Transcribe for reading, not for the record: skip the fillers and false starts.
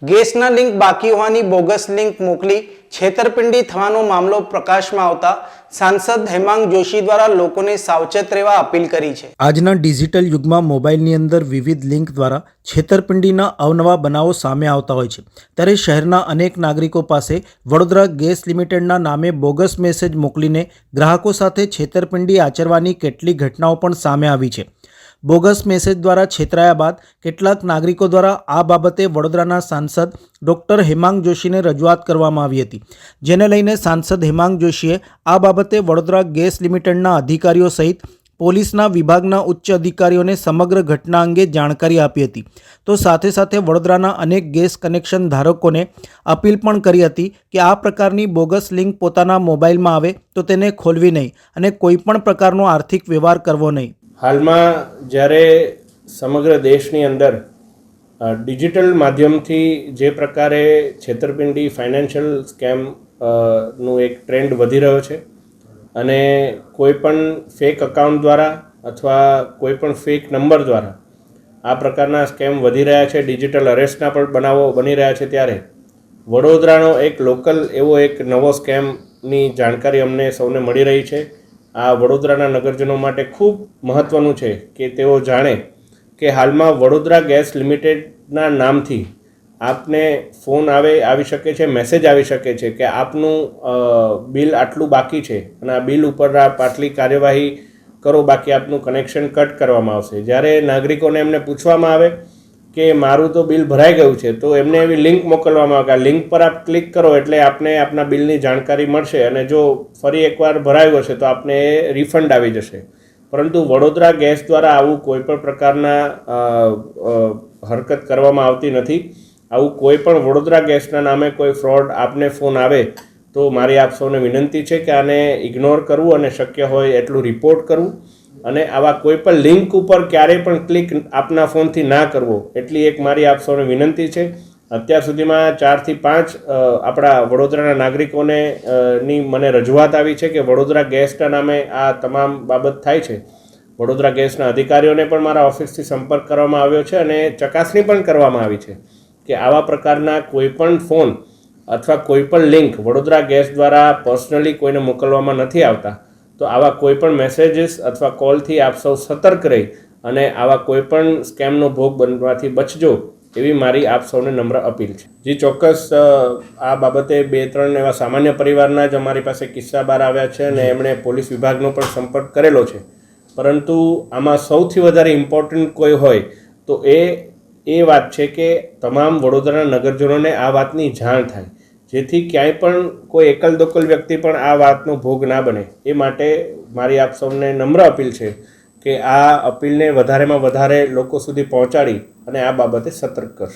ગેસના લિંક બાકી હોવાની બોગસ લિંક મોકલી છેતરપિંડી થવાનો મામલો પ્રકાશમાં આવતા સાંસદ હેમાંગ જોશી દ્વારા લોકોને સાવચેત રહેવા અપીલ કરી છે। આજના ડિજિટલ યુગમાં મોબાઈલની અંદર વિવિધ લિંક દ્વારા છેતરપિંડીના અવનવા બનાવો સામે આવતા હોય છે। ત્યારે શહેરના અનેક નાગરિકો પાસે વડોદરા ગેસ લિમિટેડના નામે બોગસ મેસેજ મોકલીને ગ્રાહકો સાથે છેતરપિંડી આચરવાની કેટલીક ઘટનાઓ પણ સામે આવી છે। બોગસ મેસેજ દ્વારા છેતરાયા બાદ કેટલાક નાગરિકો દ્વારા આ બાબતે વડોદરાના સાંસદ ડૉક્ટર હેમાંગ જોશીને રજૂઆત કરવામાં આવી હતી, જેને લઈને સાંસદ હેમાંગ જોશીએ આ બાબતે વડોદરા ગેસ લિમિટેડના અધિકારીઓ સહિત પોલીસના વિભાગના ઉચ્ચ અધિકારીઓને સમગ્ર ઘટના અંગે જાણકારી આપી હતી। તો સાથે સાથે વડોદરાના અનેક ગેસ કનેક્શન ધારકોને અપીલ પણ કરી હતી કે આ પ્રકારની બોગસ લિંક પોતાના મોબાઈલમાં આવે તો તેને ખોલવી નહીં અને કોઈપણ પ્રકારનો આર્થિક વ્યવહાર કરવો નહીં। હાલમાં જ્યારે સમગ્ર દેશની અંદર ડિજિટલ માધ્યમથી જે પ્રકારે છેતરપિંડી ફાઇનાન્શિયલ સ્કેમ નું એક ટ્રેન્ડ વધી રહ્યો છે અને કોઈપણ ફેક અકાઉન્ટ દ્વારા અથવા કોઈપણ ફેક નંબર દ્વારા આ પ્રકારના સ્કેમ વધી રહ્યા છે, ડિજિટલ અરેસ્ટના પણ બનાવો બની રહ્યા છે, ત્યારે વડોદરાનો એક લોકલ એવો એક નવો સ્કેમની જાણકારી અમને સૌને મળી રહી છે। આ વડોદરાના નગરજનો માટે ખૂબ મહત્ત્વનું છે કે તેઓ જાણે કે હાલમાં વડોદરા ગેસ લિમિટેડના નામથી આપને ફોન આવી શકે છે, મેસેજ આવી શકે છે કે આપનું બિલ આટલું બાકી છે અને આ બિલ ઉપર આપ આટલી કાર્યવાહી કરો, બાકી આપનું કનેક્શન કટ કરવામાં આવશે। જ્યારે નાગરિકોને એમને પૂછવામાં આવે કે મારું તો બિલ ભરાઈ ગયું છે તો એમને એવી લિંક મોકલવામાં આવે કે આ લિંક પર આપ ક્લિક કરો એટલે આપને આપના બિલની જાણકારી મળશે અને જો ફરી એકવાર ભરાયું હશે તો આપને એ રિફંડ આવી જશે। પરંતુ વડોદરા ગેસ દ્વારા આવું કોઈપણ પ્રકારના હરકત કરવામાં આવતી નથી। આવું કોઈ પણ વડોદરા ગેસના નામે કોઈ ફ્રોડ આપને ફોન આવે તો મારી આપ સૌને વિનંતી છે કે આને ઇગ્નોર કરવું અને શક્ય હોય એટલું રિપોર્ટ કરવું અને આવા કોઈ પણ લિંક ઉપર ક્યારેય પણ ક્લિક આપના ફોનથી ના કરવો એટલી એક મારી આપ સૌને વિનંતી છે। અત્યાર સુધીમાં 4 થી 5 આપણા વડોદરાના નાગરિકોને ની મને રજૂઆત આવી છે કે વડોદરા ગેસના નામે આ તમામ બાબત થાય છે। વડોદરા ગેસના અધિકારીઓને પણ મારા ઓફિસથી સંપર્ક કરવામાં આવ્યો છે અને ચકાસણી પણ કરવામાં આવી છે કે આવા પ્રકારના કોઈપણ ફોન અથવા કોઈપણ લિંક વડોદરા ગેસ દ્વારા પર્સનલી કોઈને મોકલવામાં નથી આવતા। તો આવા કોઈપણ મેસેજીસ અથવા કોલથી આપ સૌ સતર્ક રહી અને આવા કોઈપણ સ્કેમનો ભોગ બનવાથી બચજો એવી મારી આપ સૌને નમ્ર અપીલ છે। જી ચોક્કસ, આ બાબતે 2-3 એવા સામાન્ય પરિવારના જ અમારી પાસે કિસ્સા બહાર આવ્યા છે અને એમણે પોલીસ વિભાગનો પણ સંપર્ક કરેલો છે। પરંતુ આમાં સૌથી વધારે ઇમ્પોર્ટન્ટ કોઈ હોય તો એ વાત છે કે તમામ વડોદરાના નગરજનોને આ વાતની જાણ થાય, જેથી ક્યાંય પણ કોઈ એકલ દોકલ વ્યક્તિ પણ આ વાતનો ભોગ ના બને। એ માટે મારી આપ સૌને નમ્ર અપીલ છે કે આ અપીલને વધારેમાં વધારે લોકો સુધી પહોંચાડી અને આ બાબતે સતર્ક કરશે।